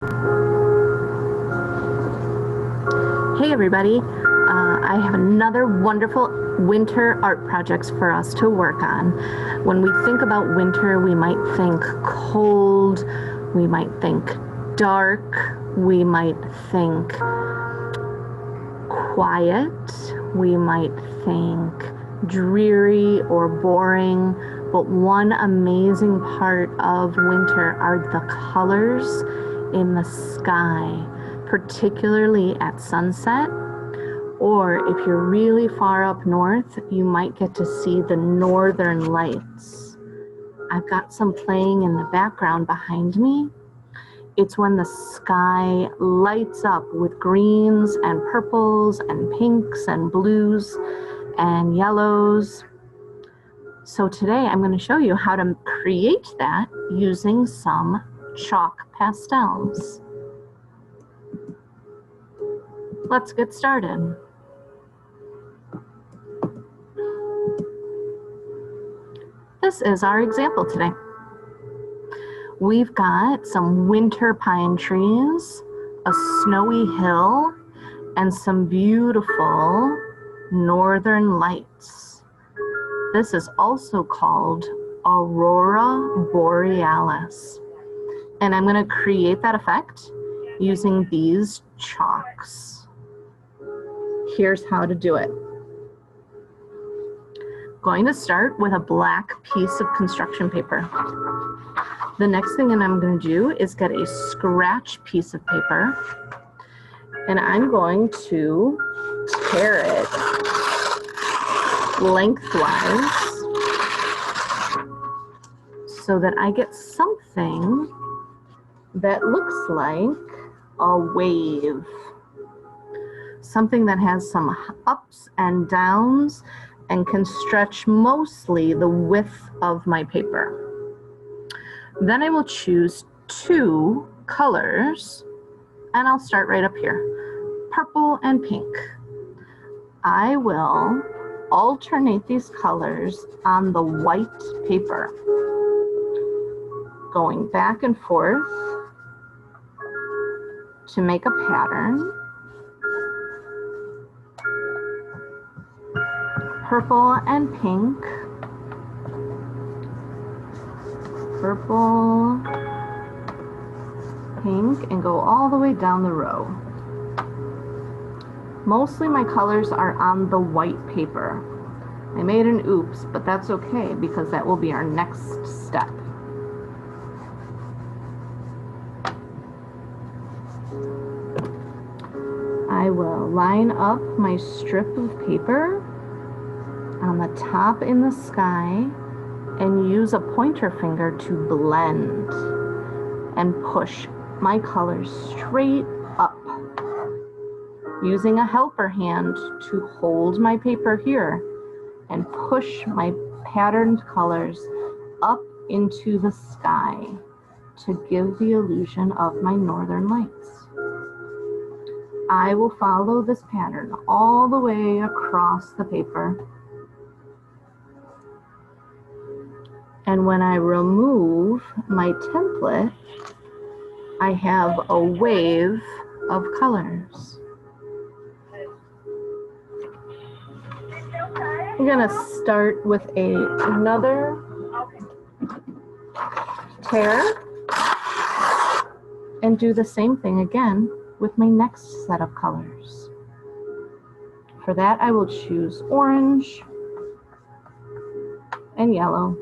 Hey everybody, I have another wonderful winter art projects for us to work on. When we think about winter, we might think cold, we might think dark, we might think quiet, we might think dreary or boring, but one amazing part of winter are the colors in the sky, particularly at sunset, or if you're really far up north, you might get to see the northern lights. I've got some playing in the background behind me. It's when the sky lights up with greens and purples and pinks and blues and yellows. So today I'm going to show you how to create that using some chalk pastels. Let's get started. This is our example today. We've got some winter pine trees, a snowy hill, and some beautiful northern lights. This is also called Aurora Borealis. And I'm going to create that effect using these chalks. Here's how to do it. Going to start with a black piece of construction paper. The next thing that I'm going to do is get a scratch piece of paper, and I'm going to tear it lengthwise so that I get something that looks like a wave. Something that has some ups and downs and can stretch mostly the width of my paper. Then I will choose two colors, and I'll start right up here, purple and pink. I will alternate these colors on the white paper, going back and forth to make a pattern. Purple and pink, purple, pink, and go all the way down the row. Mostly my colors are on the white paper. I made an oops, but that's okay because that will be our next step. I will line up my strip of paper on the top in the sky and use a pointer finger to blend and push my colors straight up, using a helper hand to hold my paper here and push my patterned colors up into the sky to give the illusion of my northern lights. I will follow this pattern all the way across the paper. And when I remove my template, I have a wave of colors. I'm gonna start with another tear and do the same thing again with my next set of colors. For that, I will choose orange and yellow.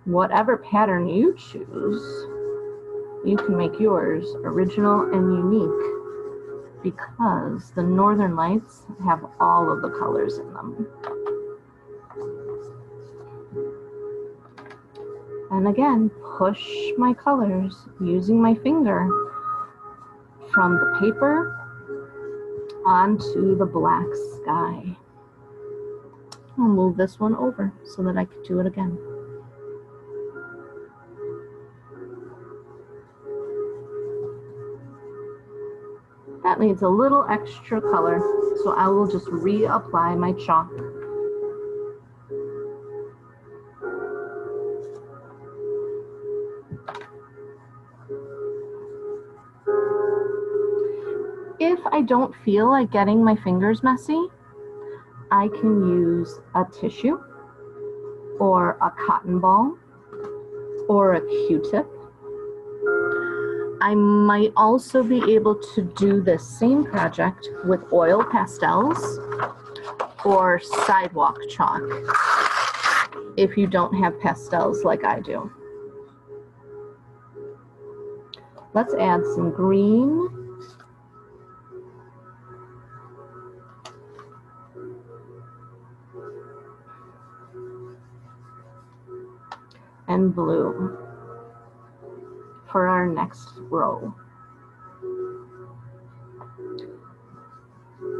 Whatever pattern you choose, you can make yours original and unique because the northern lights have all of the colors in them. And again, push my colors using my finger from the paper onto the black sky. I'll move this one over so that I can do it again. That needs a little extra color, so I will just reapply my chalk. if I don't feel like getting my fingers messy, I can use a tissue or a cotton ball or a Q-tip. I might also be able to do this same project with oil pastels or sidewalk chalk if you don't have pastels like I do. Let's add some green and blue for our next row.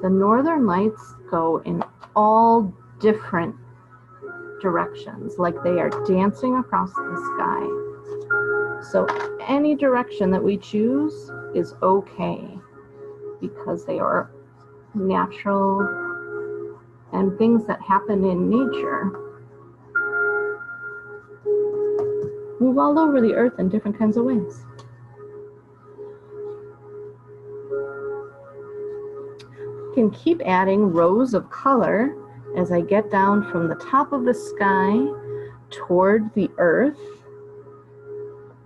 The northern lights go in all different directions, like they are dancing across the sky. So any direction that we choose is okay because they are natural and things that happen in nature move all over the earth in different kinds of ways. You can keep adding rows of color as I get down from the top of the sky toward the earth.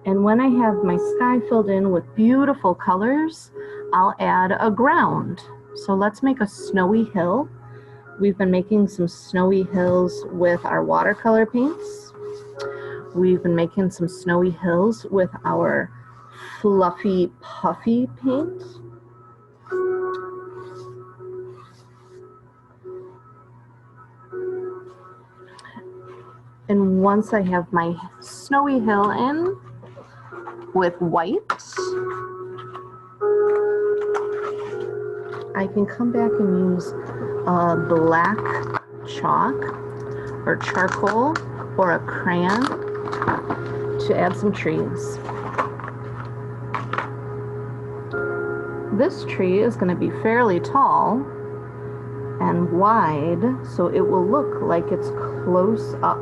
And when I have my sky filled in with beautiful colors, I'll add a ground. So let's make a snowy hill. We've been making some snowy hills with our watercolor paints. We've been making some snowy hills with our fluffy, puffy paint. And once I have my snowy hill in with white, I can come back and use a black chalk or charcoal or a crayon to add some trees. This tree is going to be fairly tall and wide, so it will look like it's close up.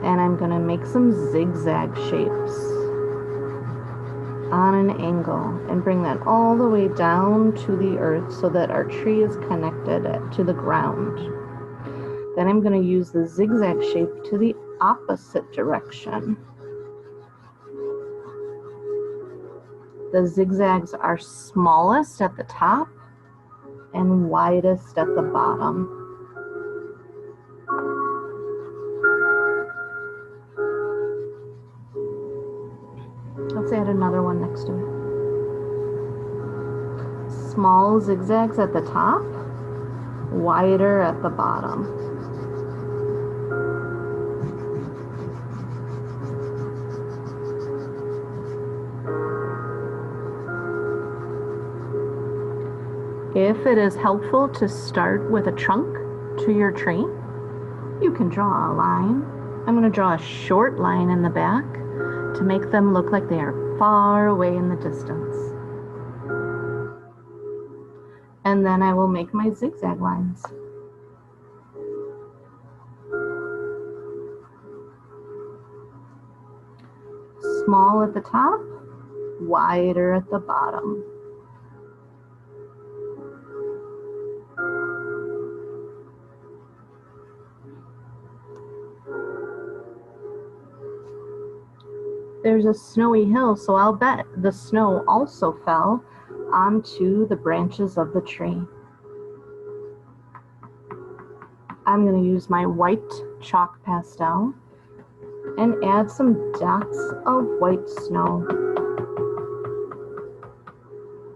And I'm going to make some zigzag shapes on an angle and bring that all the way down to the earth so that our tree is connected to the ground. Then I'm going to use the zigzag shape to the opposite direction. The zigzags are smallest at the top and widest at the bottom. Let's add another one next to it. Small zigzags at the top, wider at the bottom. If it is helpful to start with a trunk to your tree, you can draw a line. I'm going to draw a short line in the back to make them look like they are far away in the distance. And then I will make my zigzag lines. Small at the top, wider at the bottom. There's a snowy hill, so I'll bet the snow also fell onto the branches of the tree. I'm going to use my white chalk pastel and add some dots of white snow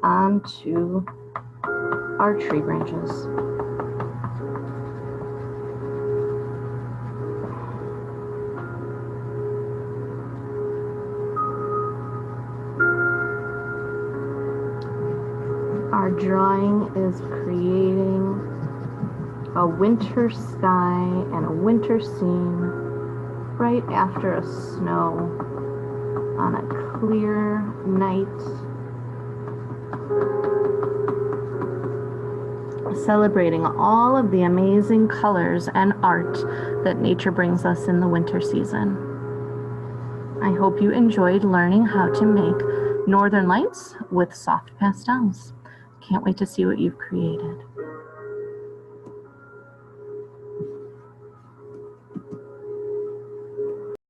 onto our tree branches. Our drawing is creating a winter sky and a winter scene right after a snow on a clear night, celebrating all of the amazing colors and art that nature brings us in the winter season. I hope you enjoyed learning how to make northern lights with soft pastels. Can't wait to see what you've created.